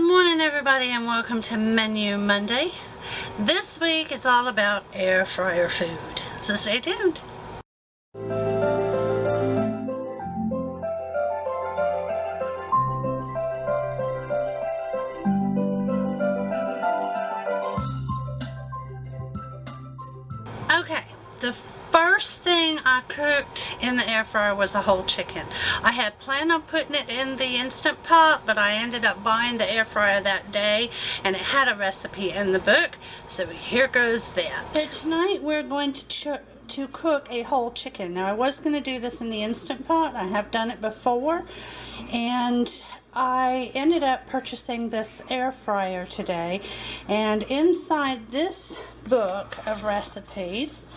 morning everybody and welcome to Menu Monday. This week it's all about air fryer food, so stay tuned. Okay, the first thing I cooked in the air fryer was a whole chicken. I had planned on putting it in the Instant Pot, but I ended up buying the air fryer that day and it had a recipe in the book, so here goes that. So tonight we're going to cook a whole chicken. Now I was going to do this in the Instant Pot. I have done it before, and I ended up purchasing this air fryer today, and inside this book of recipes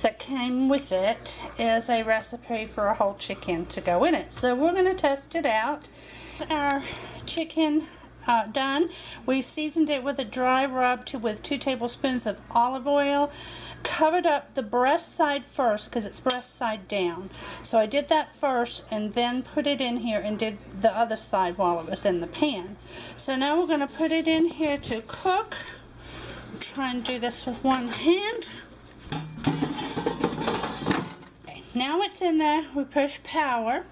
that came with it is a recipe for a whole chicken to go in it. So we're going to test it out. Our chicken done. We seasoned it with a dry rub with 2 tablespoons of olive oil. Covered up the breast side first because it's breast side down. So I did that first and then put it in here and did the other side while it was in the pan. So now we're going to put it in here to cook. I'm trying to do this with one hand. Okay, now it's in there. We push power.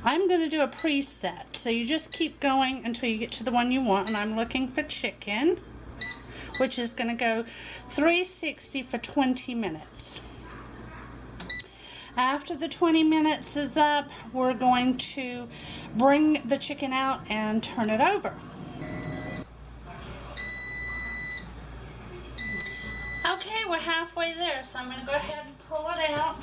I'm going to do a preset. So you just keep going until you get to the one you want, and I'm looking for chicken, which is going to go 360 for 20 minutes. After the 20 minutes is up, we're going to bring the chicken out and turn it over. Okay, we're halfway there, so I'm going to go ahead and pull it out.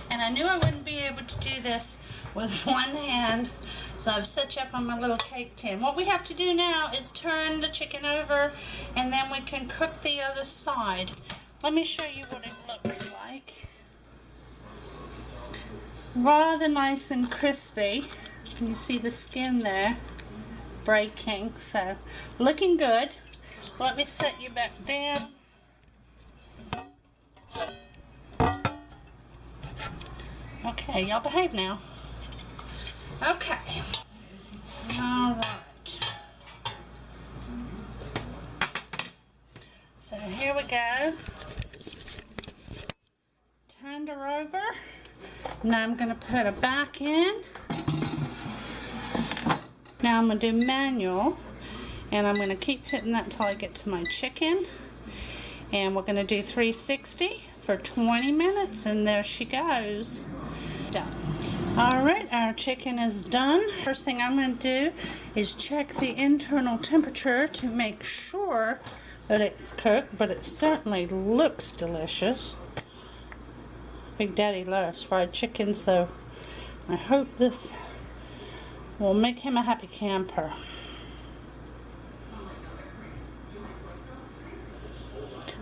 And I knew I wouldn't be able to do this with one hand, so I've set you up on my little cake tin. What we have to do now is turn the chicken over, and then we can cook the other side. Let me show you what it looks like. Rather nice and crispy. You see the skin there breaking, so looking good. Let me set you back down. Okay, y'all behave now. Okay. All right. So here we go. Turned her over. Now I'm going to put her back in. Now I'm going to do manual, and I'm going to keep hitting that until I get to my chicken. And we're going to do 360 for 20 minutes, and there she goes. Done. Alright, our chicken is done. First thing I'm going to do is check the internal temperature to make sure that it's cooked, but it certainly looks delicious. Big Daddy loves fried chicken, so I hope this will make him a happy camper.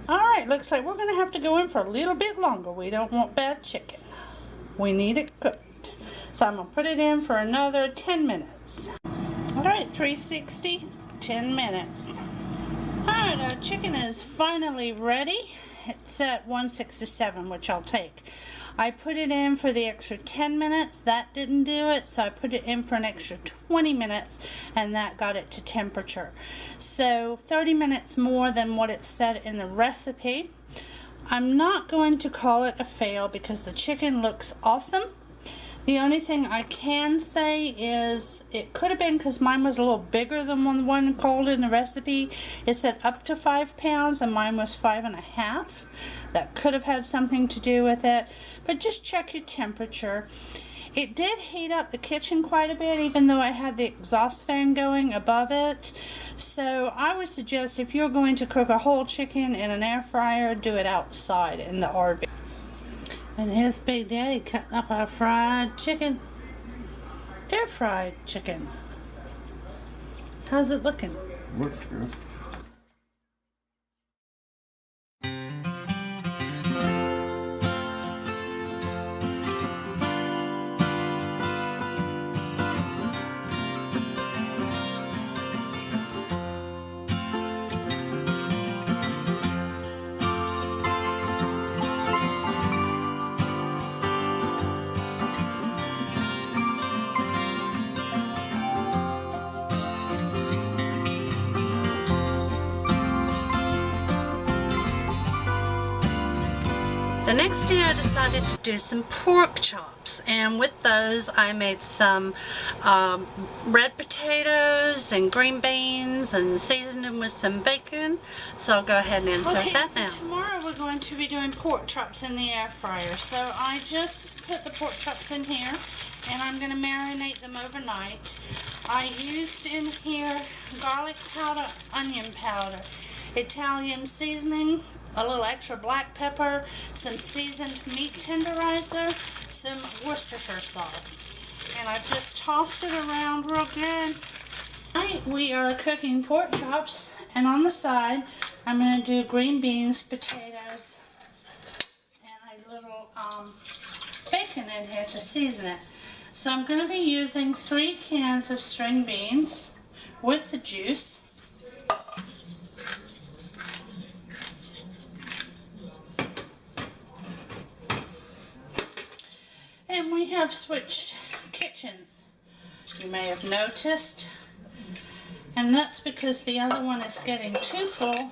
Alright, looks like we're going to have to go in for a little bit longer. We don't want bad chicken. We need it cooked. So I'm going to put it in for another 10 minutes. Alright, 360, 10 minutes. Alright, our chicken is finally ready. It's at 167, which I'll take. I put it in for the extra 10 minutes. That didn't do it, so I put it in for an extra 20 minutes, and that got it to temperature. So 30 minutes more than what it said in the recipe. I'm not going to call it a fail because the chicken looks awesome. The only thing I can say is it could have been because mine was a little bigger than the one called in the recipe. It said up to 5 pounds and mine was 5.5. That could have had something to do with it, but just check your temperature. It did heat up the kitchen quite a bit, even though I had the exhaust fan going above it. So I would suggest if you're going to cook a whole chicken in an air fryer, do it outside in the RV. And here's Big Daddy cutting up our fried chicken. Air fried chicken. How's it looking? Looks good. The next day I decided to do some pork chops, and with those I made some red potatoes and green beans and seasoned them with some bacon. So I'll go ahead and insert that now. Tomorrow we're going to be doing pork chops in the air fryer. So I just put the pork chops in here and I'm going to marinate them overnight. I used in here garlic powder, onion powder, Italian seasoning, a little extra black pepper, some seasoned meat tenderizer, some Worcestershire sauce. And I've just tossed it around real good. Tonight we are cooking pork chops, and on the side I'm going to do green beans, potatoes, and a little bacon in here to season it. So I'm going to be using 3 cans of string beans with the juice. And we have switched kitchens, you may have noticed, and that's because the other one is getting too full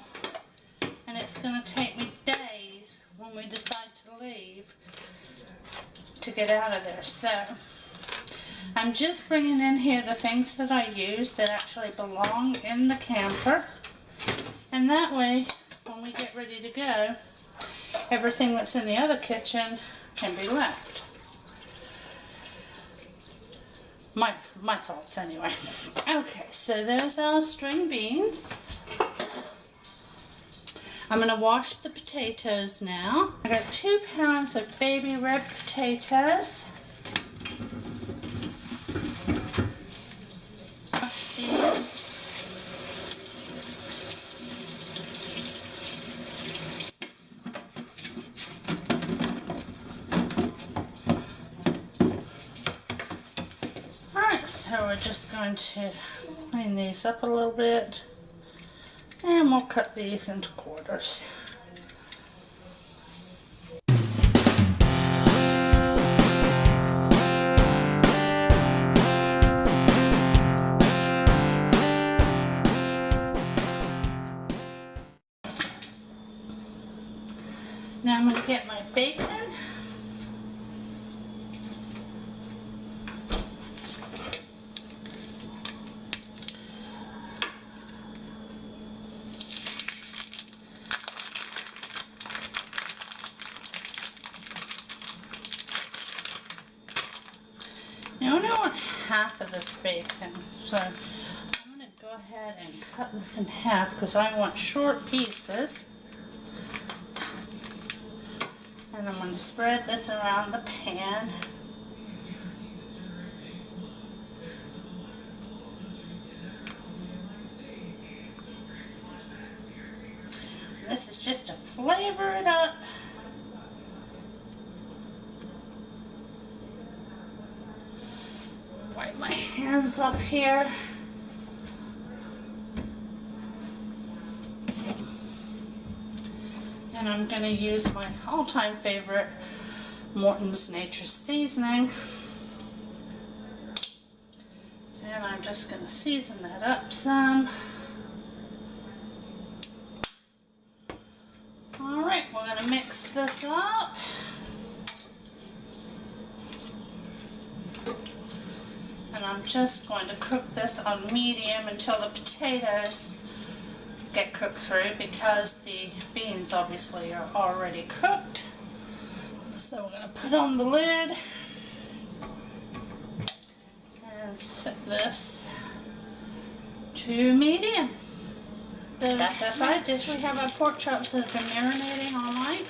and it's going to take me days when we decide to leave to get out of there. So I'm just bringing in here the things that I use that actually belong in the camper, and that way when we get ready to go, everything that's in the other kitchen can be left. My thoughts anyway. Okay, so there's our string beans. I'm going to wash the potatoes now. I got 2 pounds of baby red potatoes. So we're just going to clean these up a little bit, and we'll cut these into quarters. Now I'm going to get my bacon. Now I only want half of this bacon, so I'm going to go ahead and cut this in half because I want short pieces. And I'm going to spread this around the pan. This is just to flavor it up. Wipe my hands off here. And I'm going to use my all-time favorite Morton's Nature Seasoning. And I'm just going to season that up some. Alright, we're going to mix this up. And I'm just going to cook this on medium until the potatoes get cooked through, because the beans obviously are already cooked. So we're going to put on the lid and set this to medium. So that's our side dish. We have our pork chops that have been marinating all night.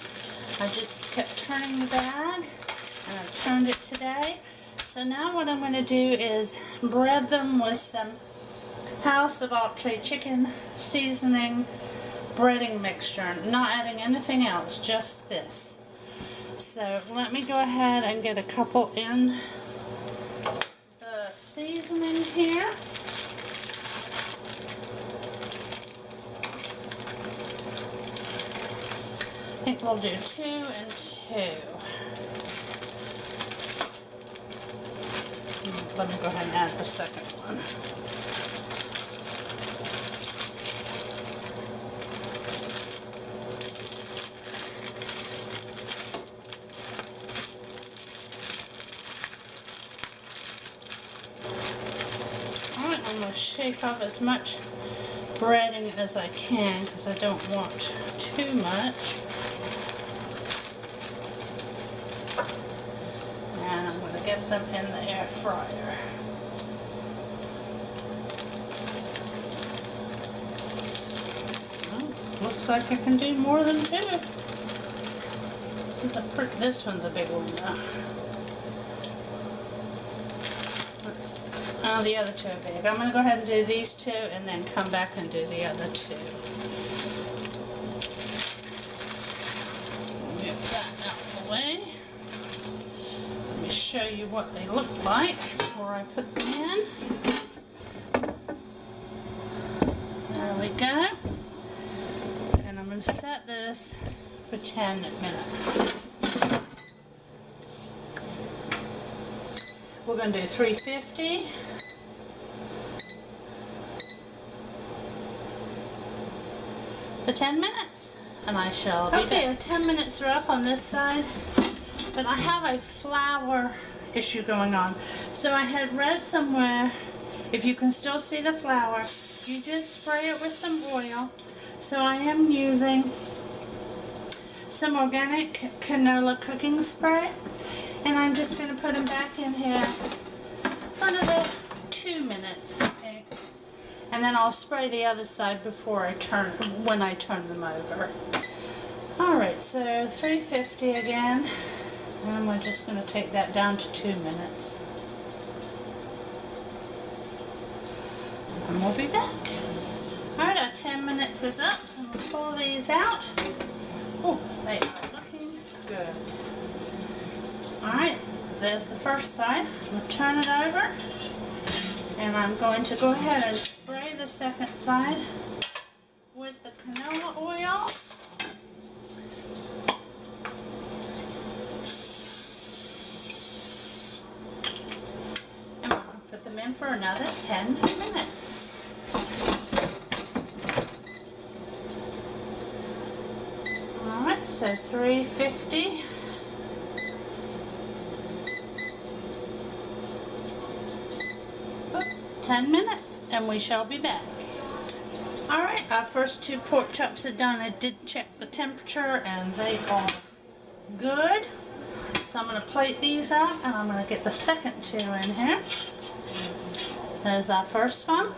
I just kept turning the bag, and I've turned it today. So now what I'm going to do is bread them with some House of Entree chicken seasoning breading mixture. Not adding anything else, just this. So let me go ahead and get a couple in the seasoning here. I think we'll do 2 and 2. Let me go ahead and add the second one. shake off as much breading as I can because I don't want too much. And I'm going to get them in the air fryer. Well, looks like I can do more than two. This one's a big one though. Oh, the other two are big. I'm going to go ahead and do these two and then come back and do the other two. Move that out of the way. Let me show you what they look like before I put them in. There we go. And I'm going to set this for 10 minutes. We're going to do 350. For 10 minutes, and I shall be back. 10 minutes are up on this side, but I have a flour issue going on. So I had read somewhere, if you can still see the flour, you just spray it with some oil. So I am using some organic canola cooking spray, and I'm just going to put them back in here for another 2 minutes. Okay. And then I'll spray the other side before I when I turn them over. Alright, so 350 again. And we're just going to take that down to 2 minutes. And we'll be back. Alright, our 10 minutes is up, so we'll pull these out. Oh, they are looking good. Alright, there's the first side. We'll turn it over. And I'm going to go ahead and spray the second side with the canola oil. And we're going to put them in for another 10 minutes. Alright, so 350. 10 minutes and we shall be back. Alright, our first two pork chops are done. I did check the temperature and they are good. So I'm going to plate these out and I'm going to get the second two in here. There's our first one.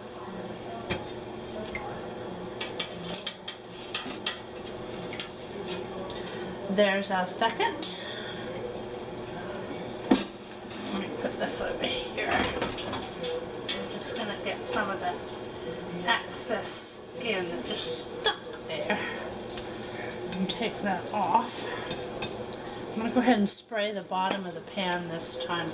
There's our second. Let me put this over here. Going to get some of the excess skin that just stuck there and take that off. I'm going to go ahead and spray the bottom of the pan this time.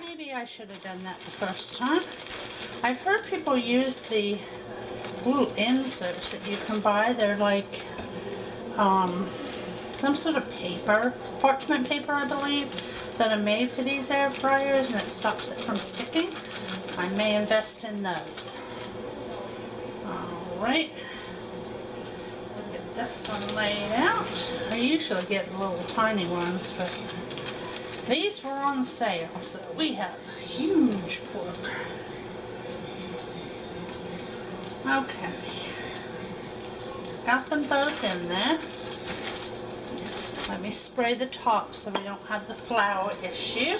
Maybe I should have done that the first time. I've heard people use the little inserts that you can buy. They're like some sort of paper, parchment paper I believe, that are made for these air fryers and it stops it from sticking. I may invest in those. Alright. Get this one laid out. I usually get little tiny ones, but these were on sale, so we have huge pork. Okay. Got them both in there. Let me spray the top so we don't have the flour issue.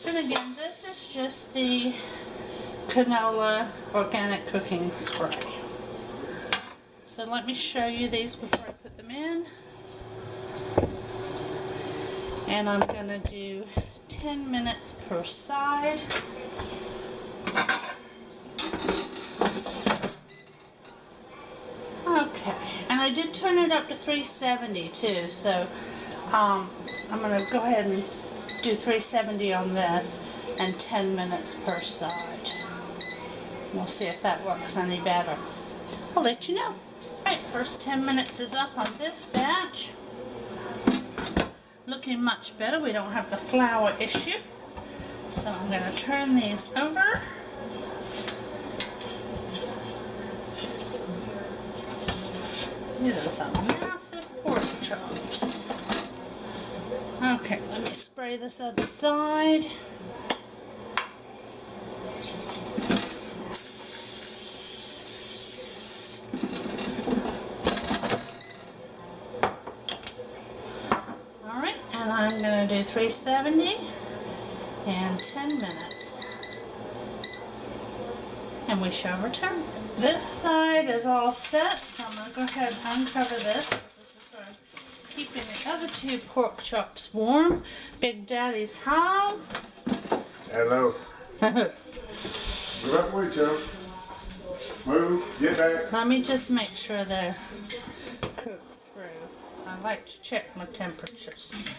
And again, this is just the canola organic cooking spray. So let me show you these before I put them in. And I'm going to do 10 minutes per side. Okay, and I did turn it up to 370 too, so I'm going to go ahead and do 370 on this and 10 minutes per side. We'll see if that works any better. I'll let you know. Alright, first 10 minutes is up on this batch. Looking much better. We don't have the flour issue. So I'm going to turn these over. These are some massive pork chops. Okay, let spray this other side. Alright, and I'm going to do 370 and 10 minutes. And we shall return. This side is all set, so I'm going to go ahead and uncover this. This is for keeping the other two pork chops warm. Big Daddy's home. Hello. Move out the way, Joe. Move. Get back. Let me just make sure they're cooked through. I like to check my temperatures.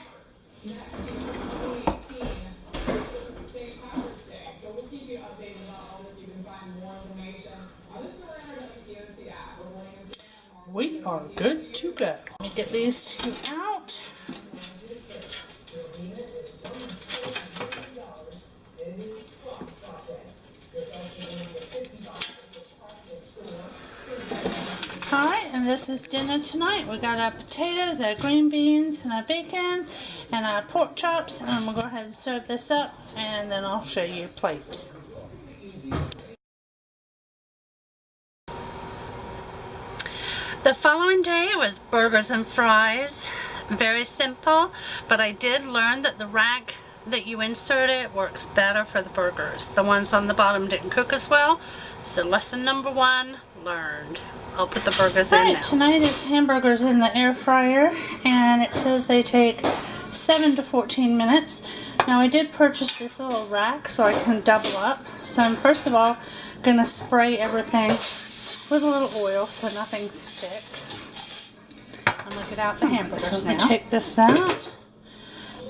We are good to go. Let me get these two out. Alright, and this is dinner tonight. We got our potatoes, our green beans, and our bacon, and our pork chops. And we'll go ahead and serve this up, and then I'll show you plates. The following day was burgers and fries. Very simple, but I did learn that the rack that you insert it works better for the burgers. The ones on the bottom didn't cook as well, so lesson number 1 learned. I'll put the burgers in now. Tonight is hamburgers in the air fryer, and it says they take 7 to 14 minutes. Now I did purchase this little rack so I can double up. So I'm first of all going to spray everything with a little oil so nothing sticks. I'm going to get out the hamburgers now. Take this out.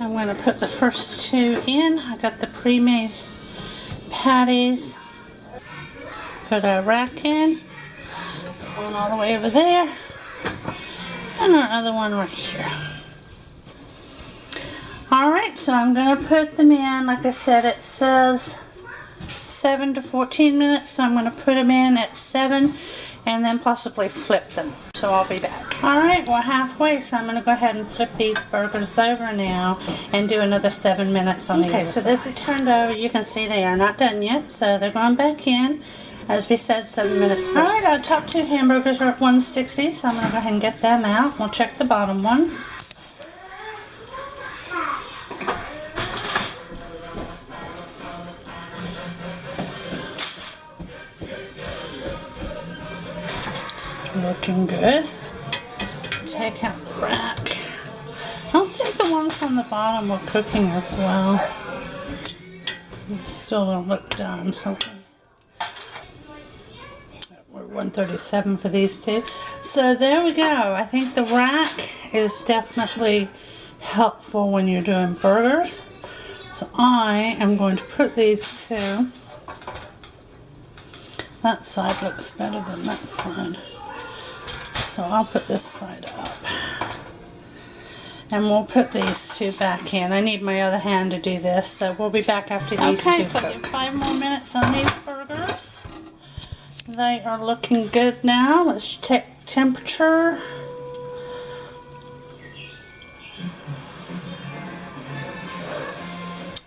I'm going to put the first 2 in. I got the pre-made patties. Put our rack in. One all the way over there. And our other one right here. Alright, so I'm going to put them in. Like I said, it says 7 to 14 minutes, so I'm going to put them in at 7 and then possibly flip them. So I'll be back. Alright, we're halfway, so I'm going to go ahead and flip these burgers over now and do another 7 minutes on the other side. So this is turned over. You can see they are not done yet, so they're going back in. As we said, 7 minutes. Alright, our top 2 hamburgers are at 160, so I'm going to go ahead and get them out. We'll check the bottom ones. Looking good. Take out the rack. I don't think the ones on the bottom were cooking as well. They still don't look done. Something. We're 137 for these 2. So there we go. I think the rack is definitely helpful when you're doing burgers. So I am going to put these 2. That side looks better than that side. So I'll put this side up. And we'll put these 2 back in. I need my other hand to do this, so we'll be back after these 2 cook. Okay, so 5 more minutes on these burgers. They are looking good now. Let's check temperature.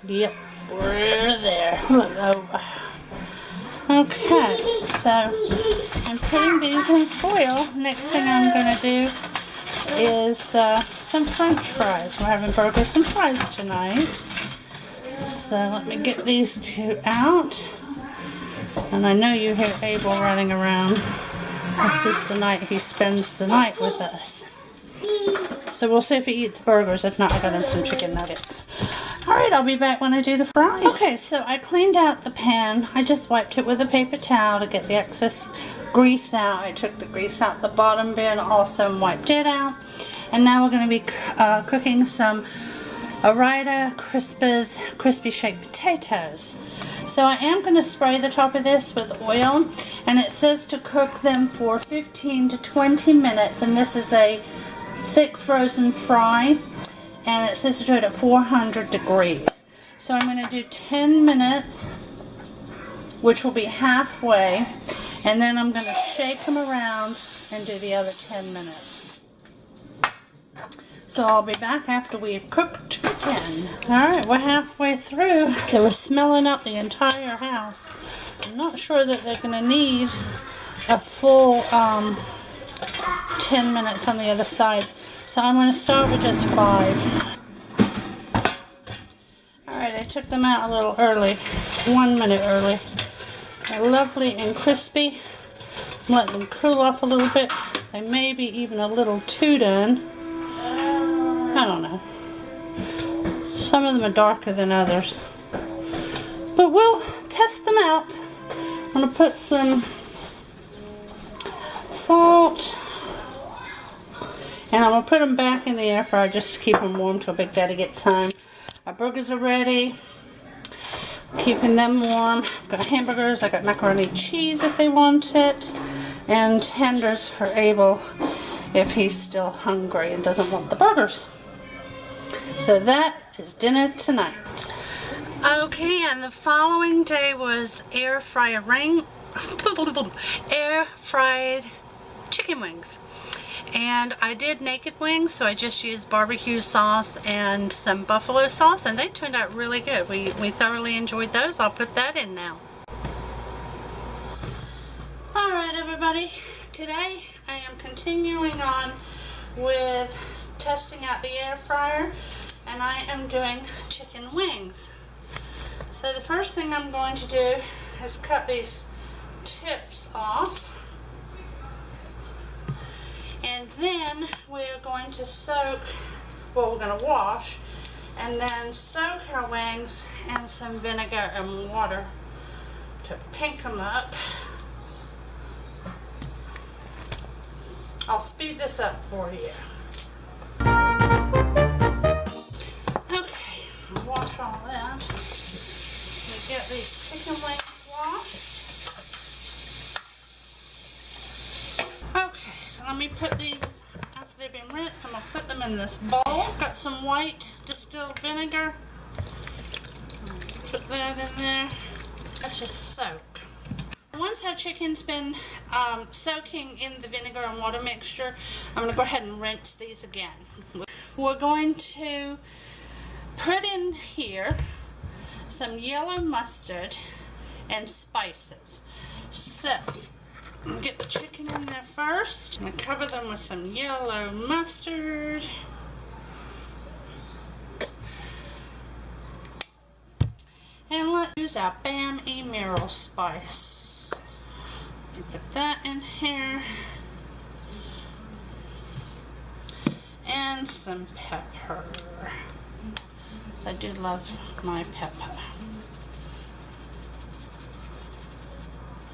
Yep, we're there. Look over. Okay, so I'm putting these in foil. Next thing I'm going to do is some French fries. We're having burgers and fries tonight. So let me get these 2 out. And I know you hear Abel running around. This is the night he spends the night with us. So we'll see if he eats burgers. If not, I got him some chicken nuggets. Alright, I'll be back when I do the fries. Okay, so I cleaned out the pan. I just wiped it with a paper towel to get the excess grease out. I took the grease out the bottom bin also and wiped it out. And now we're going to be cooking some Ore-Ida Crispers crispy shaped potatoes. So I am going to spray the top of this with oil, and it says to cook them for 15 to 20 minutes, and this is a thick frozen fry, and it says to do it at 400 degrees. So I'm going to do 10 minutes, which will be halfway, and then I'm going to shake them around and do the other 10 minutes. So I'll be back after we've cooked for 10. Alright, we're halfway through. They were smelling up the entire house. I'm not sure that they're going to need a full 10 minutes on the other side. So I'm going to start with just 5. Alright, I took them out a little early. 1 minute early. They're lovely and crispy. Let them cool off a little bit. They may be even a little too done. I don't know. Some of them are darker than others. But we'll test them out. I'm going to put some salt. And I'm going to put them back in the air fryer just to keep them warm till Big Daddy gets home. Our burgers are ready. Keeping them warm. I've got hamburgers. I got macaroni and cheese if they want it. And tenders for Abel if he's still hungry and doesn't want the burgers. So that is dinner tonight. Okay, and the following day was air fried chicken wings. And I did naked wings, so I just used barbecue sauce and some buffalo sauce, and they turned out really good. We thoroughly enjoyed those. I'll put that in now. Alright everybody, today I am continuing on with testing out the air fryer, and I am doing chicken wings. So the first thing I'm going to do is cut these tips off, and then we're going to soak, well, we're going to wash and then soak our wings in some vinegar and water to pink them up. I'll speed this up for you. Okay, I'll wash all that. We get these chicken wings washed. Okay, so let me put these, after they've been rinsed, I'm going to put them in this bowl. I've got some white distilled vinegar. Put that in there. Let's just soak. Once our chicken's been soaking in the vinegar and water mixture, I'm going to go ahead and rinse these again. We're going to put in here some yellow mustard and spices. So, get the chicken in there first. I'm going to cover them with some yellow mustard. And let's use our Bam Emerald spice. Put that in here. And some pepper. So I do love my pepper.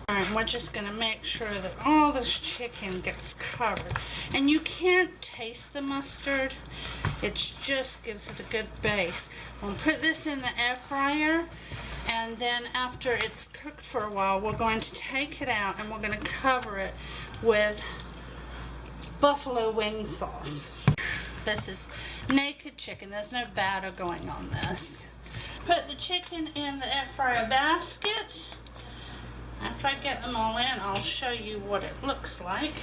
Alright, we're just going to make sure that all this chicken gets covered. And you can't taste the mustard. It just gives it a good base. We'll put this in the air fryer. And then after it's cooked for a while, we're going to take it out and we're going to cover it with buffalo wing sauce. This is naked chicken. There's no batter going on this. Put the chicken in the air fryer basket. After I get them all in, I'll show you what it looks like.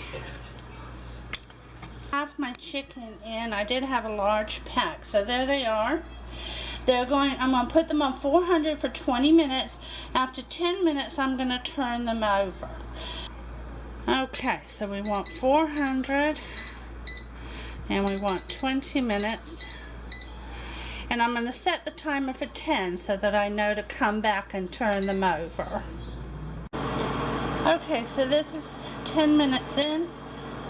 I have my chicken in. I did have a large pack, so there they are. I'm going to put them on 400 for 20 minutes. After 10 minutes, I'm going to turn them over. Okay, so we want 400 and we want 20 minutes. And I'm going to set the timer for 10 so that I know to come back and turn them over. Okay, so this is 10 minutes in.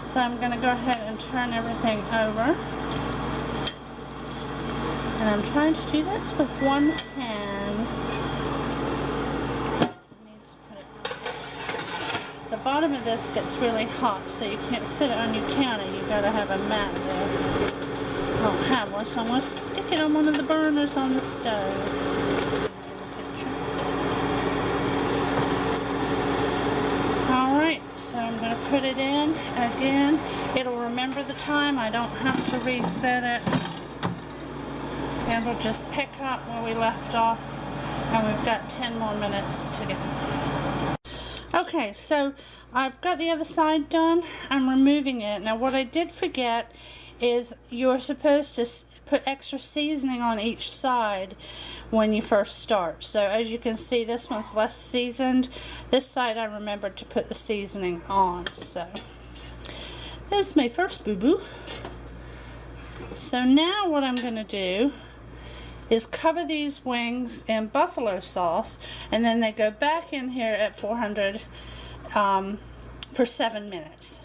So I'm going to go ahead and turn everything over. And I'm trying to do this with one hand. The bottom of this gets really hot, so you can't sit it on your counter. You've got to have a mat there. I don't have one, so I'm going to stick it on one of the burners on the stove. Alright, so I'm going to put it in again. It'll remember the time. I don't have to reset it. And we'll just pick up where we left off, and we've got 10 more minutes to go. Okay, so I've got the other side done. I'm removing it. Now what I did forget is you're supposed to put extra seasoning on each side when you first start. So as you can see, this one's less seasoned. This side I remembered to put the seasoning on. So there's my first boo-boo. So now what I'm going to do is cover these wings in buffalo sauce, and then they go back in here at 400 for 7 minutes.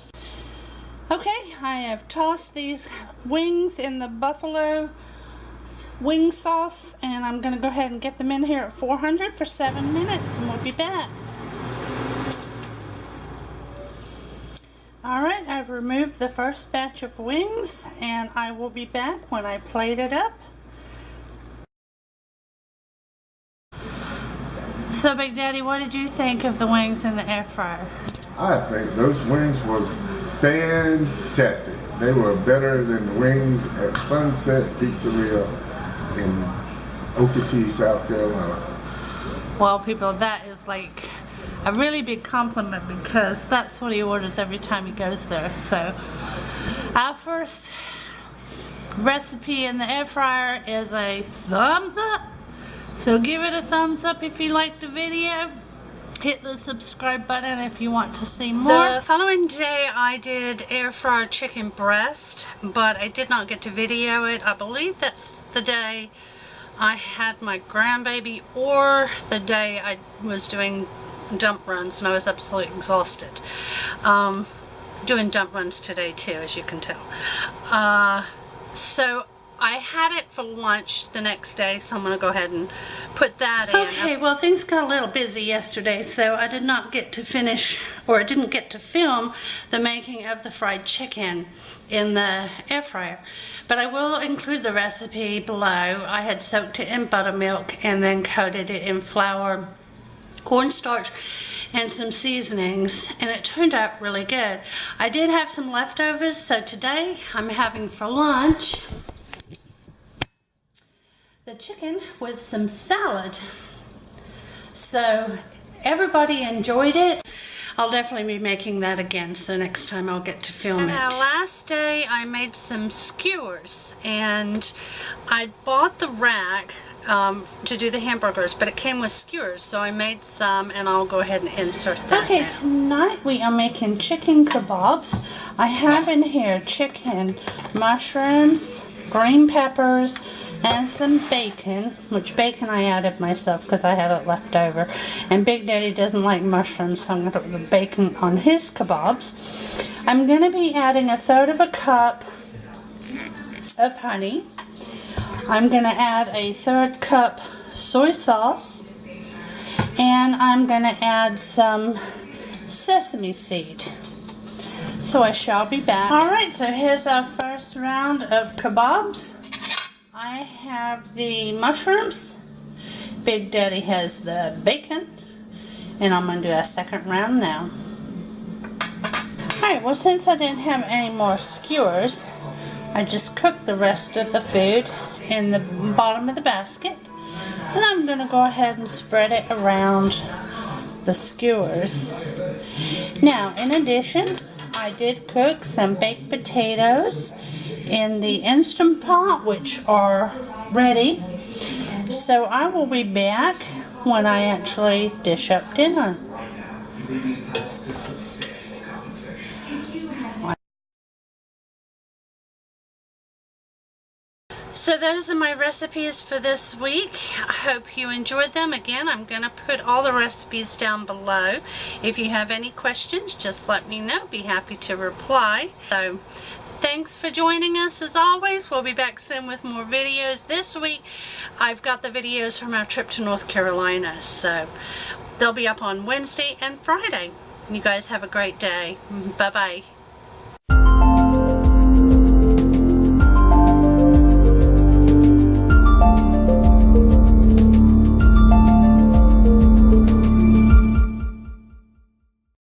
Okay, I have tossed these wings in the buffalo wing sauce, and I'm going to go ahead and get them in here at 400 for 7 minutes, and we'll be back. Alright, I've removed the first batch of wings, and I will be back when I plate it up. So, Big Daddy, what did you think of the wings in the air fryer? I think those wings was fantastic. They were better than the wings at Sunset Pizzeria in Okeechobee, South Carolina. Well, people, that is like a really big compliment, because that's what he orders every time he goes there. So, our first recipe in the air fryer is a thumbs up. So give it a thumbs up if you liked the video. Hit the subscribe button if you want to see more. The following day I did air fryer chicken breast, but I did not get to video it. I believe that's the day I had my grandbaby, or the day I was doing dump runs and I was absolutely exhausted. Doing dump runs today too, as you can tell. So I had it for lunch the next day, so I'm going to go ahead and put that in. Okay, well, things got a little busy yesterday, so I did not get to finish, or I didn't get to film the making of the fried chicken in the air fryer. But I will include the recipe below. I had soaked it in buttermilk and then coated it in flour, cornstarch, and some seasonings, and it turned out really good. I did have some leftovers, so today I'm having for lunch the chicken with some salad. So everybody enjoyed it. I'll definitely be making that again, so next time I'll get to film it. Last day I made some skewers, and I bought the rack to do the hamburgers, but it came with skewers, so I made some, and I'll go ahead and insert that. Okay, tonight we are making chicken kebabs. I have in here chicken, mushrooms, green peppers, and some bacon, which bacon I added myself because I had it left over. And Big Daddy doesn't like mushrooms, so I'm going to put the bacon on his kebabs. I'm going to be adding 1/3 cup of honey. I'm going to add 1/3 cup soy sauce. And I'm going to add some sesame seed. So I shall be back. Alright, so here's our first round of kebabs. I have the mushrooms, Big Daddy has the bacon, and I'm going to do a second round now. Alright, well, since I didn't have any more skewers, I just cooked the rest of the food in the bottom of the basket, and I'm going to go ahead and spread it around the skewers. Now, in addition, I did cook some baked potatoes in the Instant Pot, which are ready. So I will be back when I actually dish up dinner. So those are my recipes for this week. I hope you enjoyed them. Again, I'm going to put all the recipes down below. If you have any questions, just let me know. Be happy to reply. So thanks for joining us as always. We'll be back soon with more videos. This week I've got the videos from our trip to North Carolina, so they'll be up on Wednesday and Friday. You guys have a great day. Bye-bye.